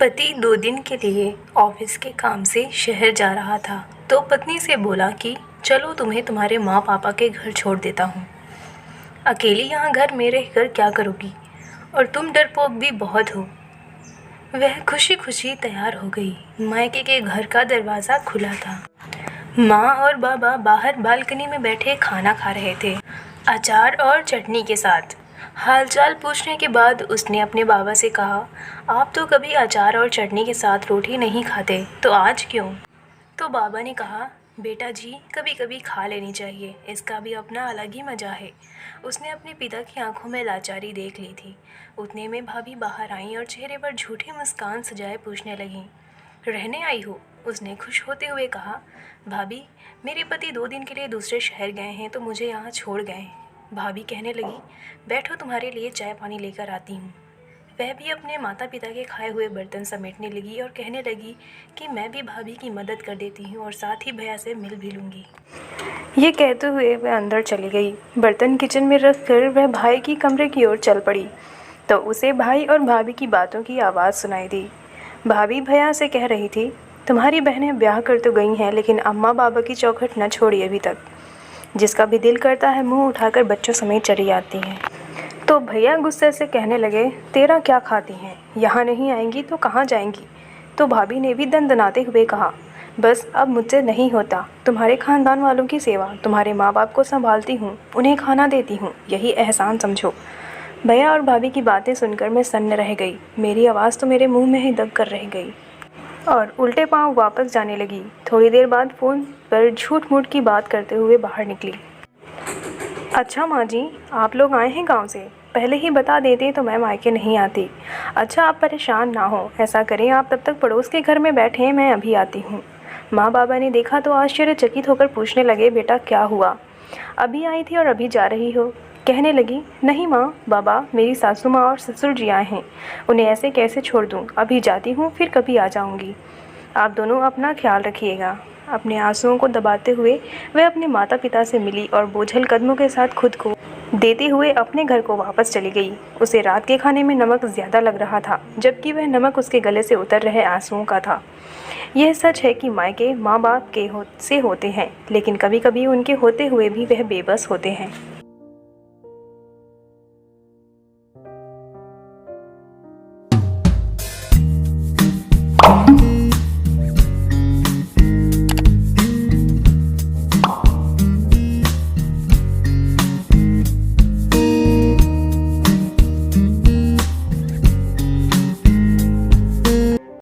पति 2 दिन के लिए ऑफिस के काम से शहर जा रहा था तो पत्नी से बोला कि चलो तुम्हें तुम्हारे माँ पापा के घर छोड़ देता हूँ। अकेली यहाँ घर में रहकर क्या करोगी, और तुम डरपोक भी बहुत हो। वह खुशी खुशी तैयार हो गई। मायके के घर का दरवाज़ा खुला था। माँ और बाबा बाहर बालकनी में बैठे खाना खा रहे थे, अचार और चटनी के साथ। हालचाल पूछने के बाद उसने अपने बाबा से कहा, आप तो कभी अचार और चटनी के साथ रोटी नहीं खाते, तो आज क्यों? तो बाबा ने कहा, बेटा जी कभी कभी खा लेनी चाहिए, इसका भी अपना अलग ही मज़ा है। उसने अपने पिता की आंखों में लाचारी देख ली थी। उतने में भाभी बाहर आईं और चेहरे पर झूठी मुस्कान सजाए पूछने लगीं, रहने आई हो? उसने खुश होते हुए कहा, भाभी मेरे पति 2 दिन के लिए दूसरे शहर गए हैं तो मुझे यहाँ छोड़ गए हैं। भाभी कहने लगी, बैठो तुम्हारे लिए चाय पानी लेकर आती हूँ। वह भी अपने माता पिता के खाए हुए बर्तन समेटने लगी और कहने लगी कि मैं भी भाभी की मदद कर देती हूँ और साथ ही भैया से मिल भी लूँगी। ये कहते हुए वह अंदर चली गई। बर्तन किचन में रख कर वह भाई की कमरे की ओर चल पड़ी तो उसे भाई और भाभी की बातों की आवाज़ सुनाई दी। भाभी भैया से कह रही थी, तुम्हारी बहनें ब्याह कर तो गई हैं लेकिन अम्मा बाबा की चौखट न छोड़ी अभी तक। जिसका भी दिल करता है मुंह उठाकर बच्चों समेत चली आती हैं। तो भैया गुस्से से कहने लगे, तेरा क्या खाती हैं, यहाँ नहीं आएंगी तो कहाँ जाएंगी? तो भाभी ने भी दंदनाते हुए कहा, बस अब मुझसे नहीं होता। तुम्हारे ख़ानदान वालों की सेवा, तुम्हारे माँ बाप को संभालती हूँ, उन्हें खाना देती हूँ, यही एहसान समझो। भैया और भाभी की बातें सुनकर मैं सन्न रह गई। मेरी आवाज़ तो मेरे मुंह में ही दब कर रह गई और उल्टे पांव वापस जाने लगी। थोड़ी देर बाद फ़ोन पर झूठ मूठ की बात करते हुए बाहर निकली। अच्छा माँ जी, आप लोग आए हैं गांव से? पहले ही बता देते तो मैं मायके नहीं आती। अच्छा आप परेशान ना हो, ऐसा करें आप तब तक पड़ोस के घर में बैठे हैं, मैं अभी आती हूँ। माँ बाबा ने देखा तो आश्चर्यचकित होकर पूछने लगे, बेटा क्या हुआ? अभी आई थी और अभी जा रही हो? कहने लगी, नहीं माँ बाबा, मेरी सासू माँ और ससुर जी आए हैं, उन्हें ऐसे कैसे छोड़ दूँ? अभी जाती हूँ, फिर कभी आ जाऊँगी। आप दोनों अपना ख्याल रखिएगा। अपने आंसुओं को दबाते हुए वह अपने माता पिता से मिली और बोझल कदमों के साथ खुद को देते हुए अपने घर को वापस चली गई। उसे रात के खाने में नमक ज़्यादा लग रहा था, जबकि वह नमक उसके गले से उतर रहे आंसुओं का था। यह सच है कि मायके माँ बाप के से होते हैं, लेकिन कभी कभी उनके होते हुए भी वह बेबस होते हैं।